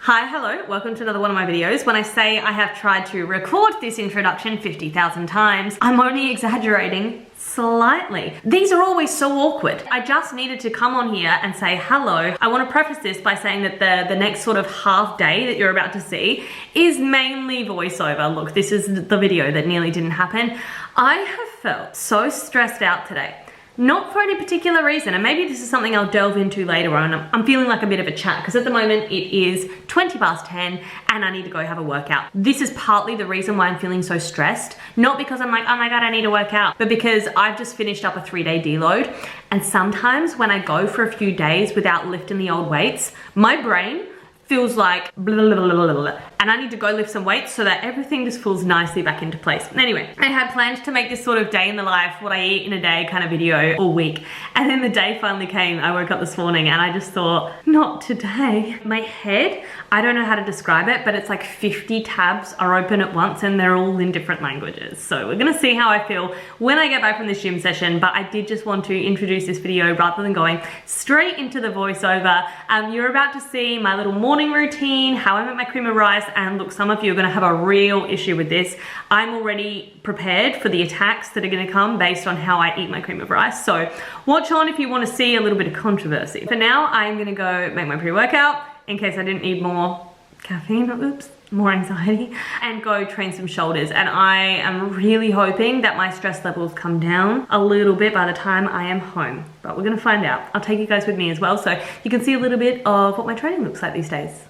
Hi, hello, welcome to another one of my videos. When I say I have tried to record this introduction 50,000 times, I'm only exaggerating slightly. These are always so awkward. I just needed to come on here and say hello. I want to preface this by saying that the next sort of half day that you're about to see is mainly voiceover. Look, this is the video that nearly didn't happen. I have felt so stressed out today. Not for any particular reason, and maybe this is something I'll delve into later on. I'm feeling like a bit of a chat because at the moment it is 20 past 10 and I need to go have a workout. This is partly the reason why I'm feeling so stressed. Not because I'm like, oh my God, I need to work out, but because I've just finished up a 3-day deload. And sometimes when I go for a few days without lifting the old weights, my brain feels like blah, blah, blah, blah, blah, and I need to go lift some weights so that everything just falls nicely back into place. Anyway, I had planned to make this sort of day in the life, what I eat in a day kind of video all week. And then the day finally came. I woke up this morning and I just thought, not today. My head, I don't know how to describe it, but it's like 50 tabs are open at once and they're all in different languages. So we're gonna see how I feel when I get back from this gym session, but I did just want to introduce this video rather than going straight into the voiceover. You're about to see my little morning routine, how I make my cream of rice, and look, some of you are gonna have a real issue with this. I'm already prepared for the attacks that are gonna come based on how I eat my cream of rice. So watch on if you wanna see a little bit of controversy. For now, I'm gonna go make my pre-workout in case I didn't need more caffeine, oops, more anxiety, and go train some shoulders. And I am really hoping that my stress levels come down a little bit by the time I am home, but we're gonna find out. I'll take you guys with me as well so you can see a little bit of what my training looks like these days.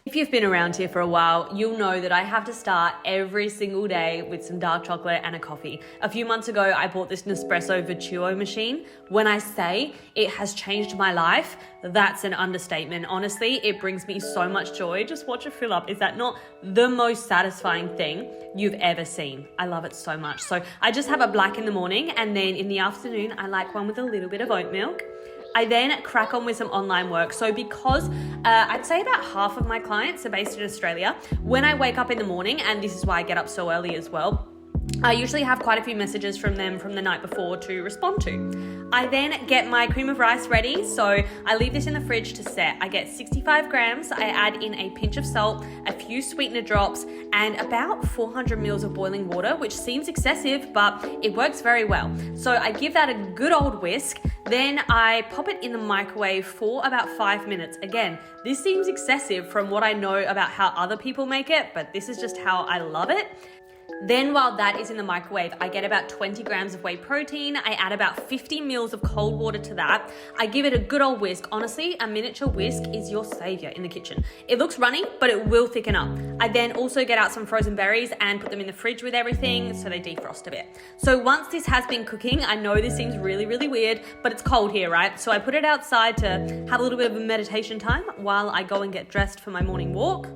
If you've been around here for a while, you'll know that I have to start every single day with some dark chocolate and a coffee. A few months ago, I bought this Nespresso Vertuo machine. When I say it has changed my life, that's an understatement. Honestly, it brings me so much joy. Just watch it fill up. Is that not the most satisfying thing you've ever seen? I love it so much. So I just have a black in the morning, and then in the afternoon, I like one with a little bit of oat milk. I then crack on with some online work. So because I'd say about half of my clients are based in Australia, when I wake up in the morning, and this is why I get up so early as well, I usually have quite a few messages from them from the night before to respond to. I then get my cream of rice ready. So I leave this in the fridge to set. I get 65 grams. I add in a pinch of salt, a few sweetener drops, and about 400 mils of boiling water, which seems excessive, but it works very well. So I give that a good old whisk. Then I pop it in the microwave for about 5 minutes. Again, this seems excessive from what I know about how other people make it, but this is just how I love it. Then while that is in the microwave, I get about 20 grams of whey protein. I add about 50 mils of cold water to that. I give it a good old whisk. Honestly, a miniature whisk is your savior in the kitchen. It looks runny, but it will thicken up. I then also get out some frozen berries and put them in the fridge with everything so they defrost a bit. So once this has been cooking, I know this seems really, really weird, but it's cold here, right? So I put it outside to have a little bit of a meditation time while I go and get dressed for my morning walk.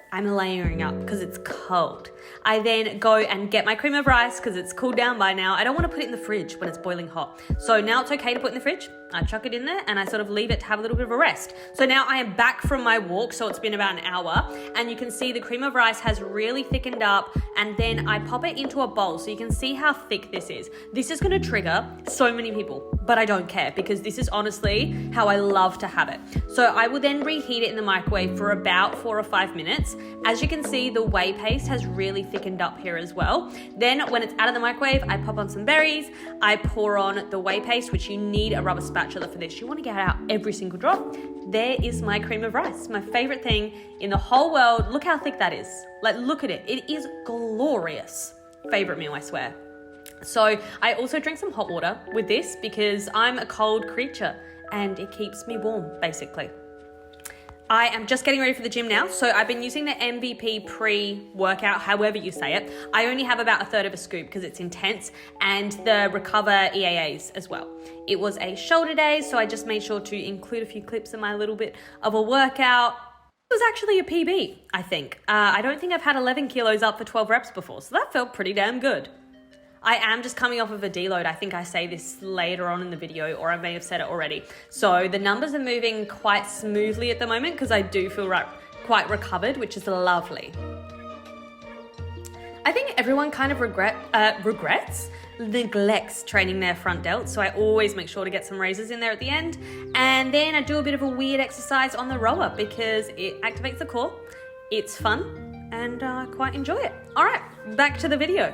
I'm layering up because it's cold. I then go and get my cream of rice because it's cooled down by now. I don't want to put it in the fridge when it's boiling hot. So now it's okay to put in the fridge. I chuck it in there and I sort of leave it to have a little bit of a rest. So now I am back from my walk. So it's been about an hour and you can see the cream of rice has really thickened up, and then I pop it into a bowl. So you can see how thick this is. This is going to trigger so many people, but I don't care because this is honestly how I love to have it. So I will then reheat it in the microwave for about 4 or 5 minutes. As you can see, the whey paste has really thickened up here as well. Then when it's out of the microwave, I pop on some berries. I pour on the whey paste, which you need a rubber spatula for this. You want to get out every single drop. There is my cream of rice, my favorite thing in the whole world. Look how thick that is. Like, look at it. It is glorious. Favorite meal, I swear. So I also drink some hot water with this because I'm a cold creature and it keeps me warm, basically. I am just getting ready for the gym now. So I've been using the MVP pre-workout, however you say it. I only have about 1/3 of a scoop because it's intense, and the Recover EAAs as well. It was a shoulder day, so I just made sure to include a few clips of my little bit of a workout. It was actually a PB, I think. I don't think I've had 11 kilos up for 12 reps before, so that felt pretty damn good. I am just coming off of a deload. I think I say this later on in the video, or I may have said it already. So the numbers are moving quite smoothly at the moment because I do feel quite recovered, which is lovely. I think everyone kind of neglects training their front delt, so I always make sure to get some raises in there at the end, and then I do a bit of a weird exercise on the rower because it activates the core, it's fun, and I quite enjoy it. All right, back to the video.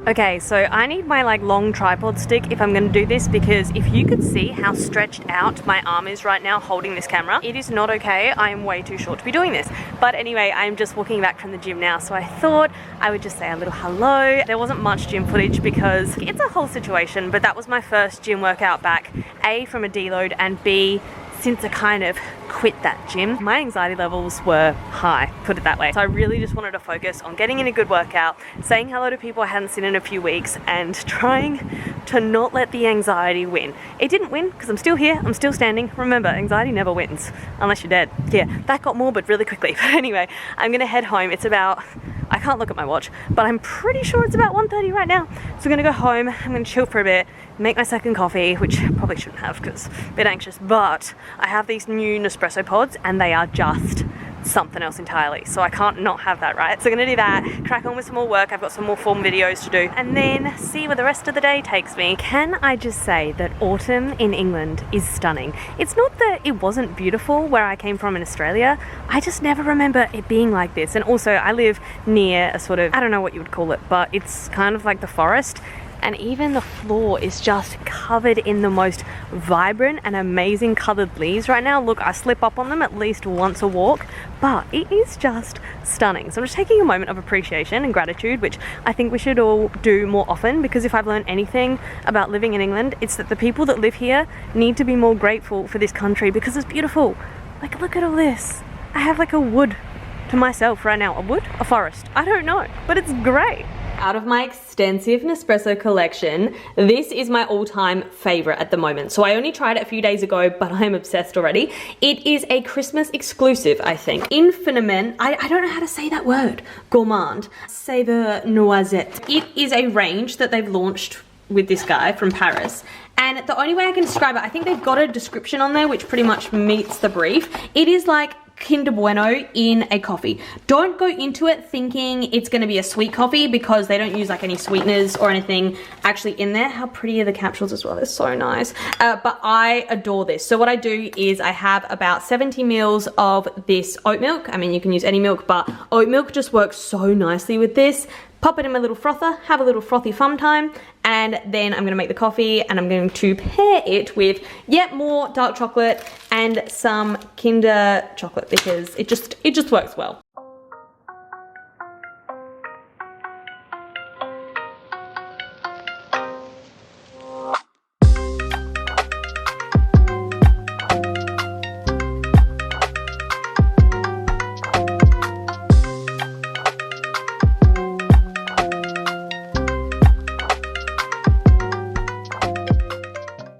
Okay, so I need my like long tripod stick if I'm gonna do this, because if you could see how stretched out my arm is right now holding this camera, it is not okay. I am way too short to be doing this. But anyway, I'm just walking back from the gym now, so I thought I would just say a little hello. There wasn't much gym footage because it's a whole situation, but that was my first gym workout back, A, from a deload, and B, since I kind of quit that gym, my anxiety levels were high, put it that way. So I really just wanted to focus on getting in a good workout, saying hello to people I hadn't seen in a few weeks, and trying to not let the anxiety win. It didn't win because I'm still here, I'm still standing. Remember, anxiety never wins, unless you're dead. Yeah, that got morbid really quickly. But anyway, I'm gonna head home. It's about, I can't look at my watch, but I'm pretty sure it's about 1:30 right now. So I'm gonna go home, I'm gonna chill for a bit, make my second coffee, which I probably shouldn't have because I'm a bit anxious, but I have these new Nespresso pods and they are just something else entirely, so I can't not have that, right? So I'm gonna do that, crack on with some more work. I've got some more form videos to do, and then see where the rest of the day takes me. Can I just say that autumn in England is stunning? It's not that it wasn't beautiful where I came from in Australia, I just never remember it being like this. And also I live near a sort of, I don't know what you would call it, but it's kind of like the forest, and even the floor is just covered in the most vibrant and amazing colored leaves right now. Look, I slip up on them at least once a walk, but it is just stunning. So I'm just taking a moment of appreciation and gratitude, which I think we should all do more often, because if I've learned anything about living in England, it's that the people that live here need to be more grateful for this country because it's beautiful. Like, look at all this. I have like a wood to myself right now. A wood? A forest? I don't know, but it's great. Out of my extensive Nespresso collection, this is my all-time favorite at the moment. So I only tried it a few days ago, but I'm obsessed already. It is a Christmas exclusive, I think. Infiniment, I don't know how to say that word. Gourmand. Savor Noisette. It is a range that they've launched with this guy from Paris. And the only way I can describe it, I think they've got a description on there which pretty much meets the brief. It is like Kinder Bueno in a coffee. Don't go into it thinking it's going to be a sweet coffee, because they don't use like any sweeteners or anything actually in there. How pretty are the capsules as well, they're so nice. But I adore this. So what I do is I have about 70 mils of this oat milk. I mean, you can use any milk, but oat milk just works so nicely with this. Pop it in my little frother, have a little frothy fun time, and then I'm gonna make the coffee, and I'm going to pair it with yet more dark chocolate and some Kinder chocolate, because it just works well.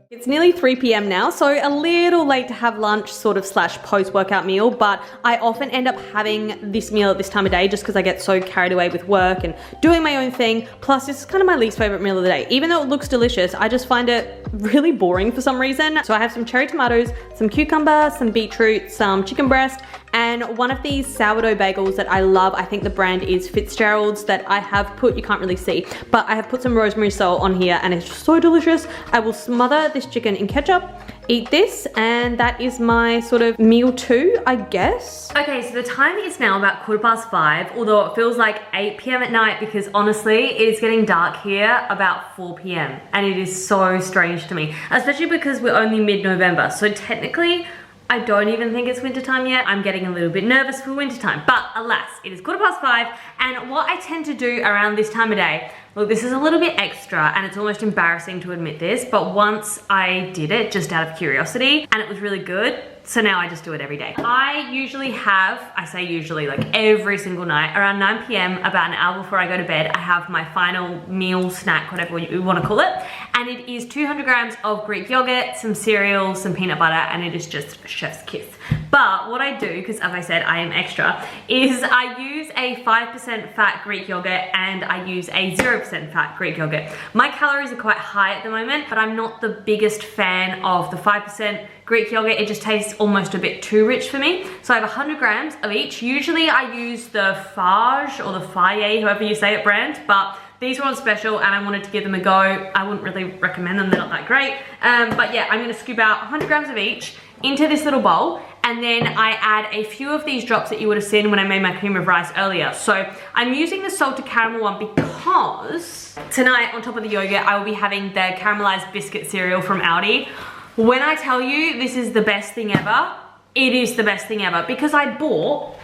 It's nearly 3 p.m. now, so a little late to have lunch sort of slash post-workout meal, but I often end up having this meal at this time of day just because I get so carried away with work and doing my own thing. Plus, this is kind of my least favorite meal of the day. Even though it looks delicious, I just find it really boring for some reason. So I have some cherry tomatoes, some cucumber, some beetroot, some chicken breast, and one of these sourdough bagels that I love. I think the brand is Fitzgerald's, that I have put, you can't really see, but I have put some rosemary salt on here, and it's just so delicious. I will smother this chicken in ketchup, eat this, and that is my sort of meal too, I guess. Okay, so the time is now about 5:15, although it feels like 8 p.m. at night, because honestly, it is getting dark here about 4 p.m. and it is so strange to me, especially because we're only mid-November. So technically, I don't even think it's wintertime yet. I'm getting a little bit nervous for wintertime, but alas, it is 5:15, and what I tend to do around this time of day, look, this is a little bit extra and it's almost embarrassing to admit this, but once I did it just out of curiosity and it was really good, so now I just do it every day. I usually have, I say usually, like every single night, around 9 p.m, about an hour before I go to bed, I have my final meal, snack, whatever you want to call it. And it is 200 grams of Greek yogurt, some cereal, some peanut butter, and it is just chef's kiss. But what I do, because as I said, I am extra, is I use a 5% fat Greek yogurt and I use a 0% fat Greek yogurt. My calories are quite high at the moment, but I'm not the biggest fan of the 5% Greek yogurt. It just tastes almost a bit too rich for me. So I have 100 grams of each. Usually I use the Fage or the Faye, however you say it, brand, but these were on special and I wanted to give them a go. I wouldn't really recommend them, they're not that great. But yeah, I'm gonna scoop out 100 grams of each into this little bowl, and then I add a few of these drops that you would have seen when I made my cream of rice earlier. So I'm using the salted caramel one because tonight on top of the yogurt, I will be having the caramelized biscuit cereal from Aldi. When I tell you this is the best thing ever, it is the best thing ever, because I bought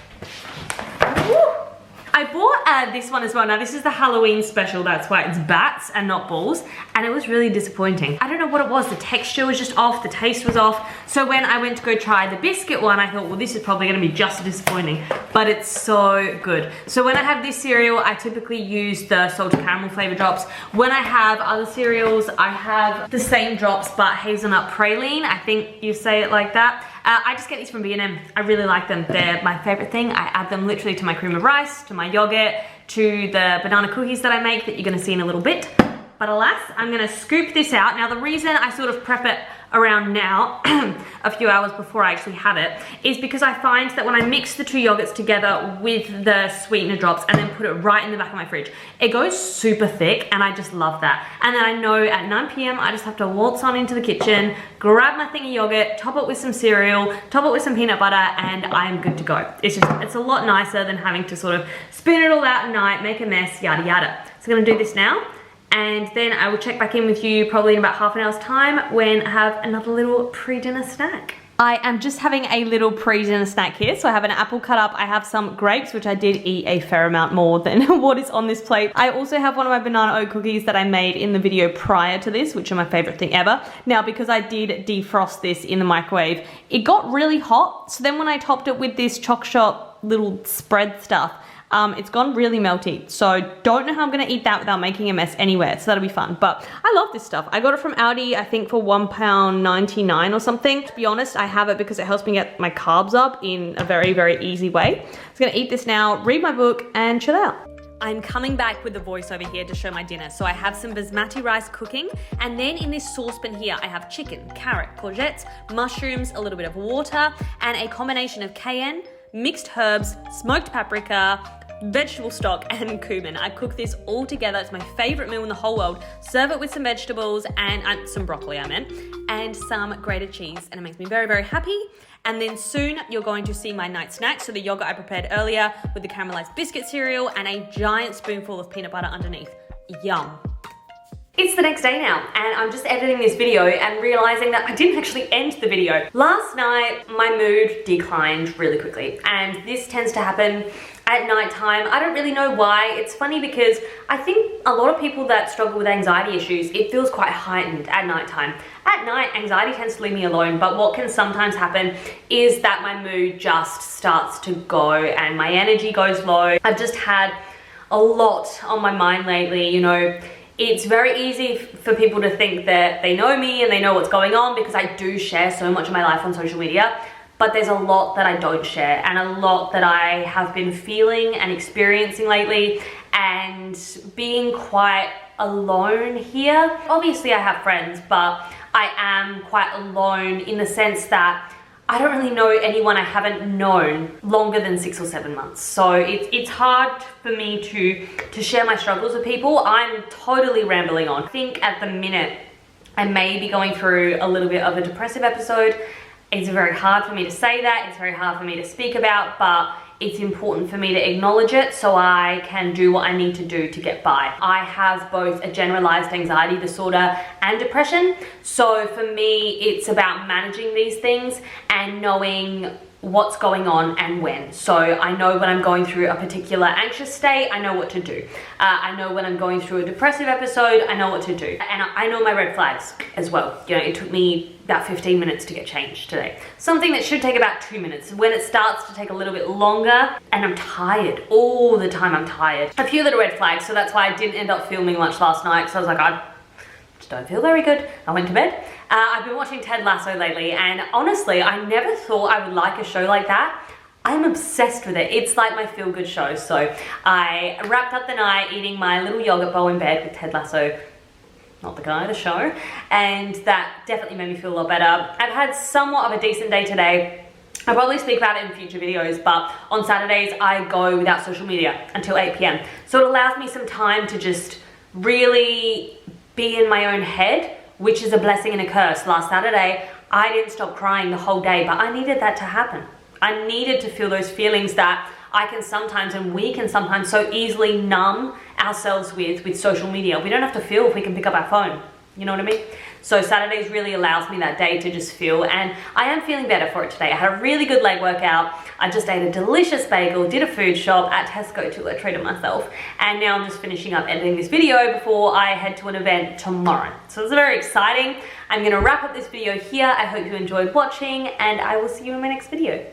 this one as well. Now this is the Halloween special, that's why it's bats and not balls, and it was really disappointing. I don't know what it was, the texture was just off, the taste was off. So when I went to go try the biscuit one, I thought, well, this is probably gonna be just as disappointing, but it's so good. So when I have this cereal, I typically use the salted caramel flavor drops. When I have other cereals, I have the same drops, but hazelnut praline, I think you say it like that. I just get these from B&M. I really like them. They're my favorite thing. I add them literally to my cream of rice, to my yogurt, to the banana cookies that I make that you're gonna see in a little bit. But alas, I'm gonna scoop this out. Now the reason I sort of prep it around now, a few hours before I actually have it, is because I find that when I mix the two yogurts together with the sweetener drops and then put it right in the back of my fridge, it goes super thick and I just love that. And then I know at 9 p.m. I just have to waltz on into the kitchen, grab my thing of yogurt, top it with some cereal, top it with some peanut butter, and I'm good to go. It's a lot nicer than having to sort of spin it all out at night, make a mess, yada yada. So I'm gonna do this now, and then I will check back in with you probably in about half an hour's time when I have another little pre-dinner snack. I am just having a little pre-dinner snack here. So I have an apple cut up, I have some grapes, which I did eat a fair amount more than what is on this plate. I also have one of my banana oat cookies that I made in the video prior to this, which are my favorite thing ever. Now, because I did defrost this in the microwave, it got really hot. So then when I topped it with this Choc Shop little spread stuff, it's gone really melty, so don't know how I'm gonna eat that without making a mess anywhere, so that'll be fun. But I love this stuff. I got it from Aldi, I think for £1.99 or something. To be honest, I have it because it helps me get my carbs up in a very, very easy way. I'm just gonna eat this now, read my book, and chill out. I'm coming back with the voiceover here to show my dinner. So I have some basmati rice cooking, and then in this saucepan here, I have chicken, carrot, courgettes, mushrooms, a little bit of water, and a combination of cayenne, mixed herbs, smoked paprika, vegetable stock, and cumin. I cook this all together. It's my favorite meal in the whole world. Serve it with some vegetables and some broccoli, I meant, and some grated cheese, and it makes me very, very happy. And then soon you're going to see my night snack. So the yogurt I prepared earlier with the caramelized biscuit cereal and a giant spoonful of peanut butter underneath. Yum. It's the next day now, and I'm just editing this video and realizing that I didn't actually end the video. Last night, my mood declined really quickly, and this tends to happen at nighttime. I don't really know why. It's funny because I think a lot of people that struggle with anxiety issues, it feels quite heightened at nighttime. At night, anxiety tends to leave me alone, but what can sometimes happen is that my mood just starts to go and my energy goes low. I've just had a lot on my mind lately, you know. It's very easy for people to think that they know me and they know what's going on because I do share so much of my life on social media, but there's a lot that I don't share and a lot that I have been feeling and experiencing lately, and being quite alone here. Obviously I have friends, but I am quite alone in the sense that I don't really know anyone I haven't known longer than 6 or 7 months. So it's hard for me to share my struggles with people. I'm totally rambling on. I think at the minute, I may be going through a little bit of a depressive episode. It's very hard for me to say that. It's very hard for me to speak about, but it's important for me to acknowledge it so I can do what I need to do to get by. I have both a generalized anxiety disorder and depression. So for me, it's about managing these things and knowing what's going on and when. So I know when I'm going through a particular anxious state, I know what to do. I know when I'm going through a depressive episode, I know what to do. And I know my red flags as well. You know, it took me about 15 minutes to get changed today. Something that should take about 2 minutes. When it starts to take a little bit longer, and I'm tired, all the time I'm tired. A few little red flags, so that's why I didn't end up filming much last night, because I was like, I just don't feel very good. I went to bed. I've been watching Ted Lasso lately, and honestly, I never thought I would like a show like that. I'm obsessed with it. It's like my feel-good show. So I wrapped up the night eating my little yogurt bowl in bed with Ted Lasso, not the guy, the show, and that definitely made me feel a lot better. I've had somewhat of a decent day today. I'll probably speak about it in future videos, but on Saturdays I go without social media until 8 p.m. So it allows me some time to just really be in my own head, which is a blessing and a curse. Last Saturday, I didn't stop crying the whole day, but I needed that to happen. I needed to feel those feelings that I can sometimes, and we can sometimes so easily numb ourselves with social media. We don't have to feel if we can pick up our phone. You know what I mean? So Saturdays really allows me that day to just feel, and I am feeling better for it today. I had a really good leg workout. I just ate a delicious bagel, did a food shop at Tesco too. I treated myself. And now I'm just finishing up editing this video before I head to an event tomorrow. So it's very exciting. I'm gonna wrap up this video here. I hope you enjoyed watching, and I will see you in my next video.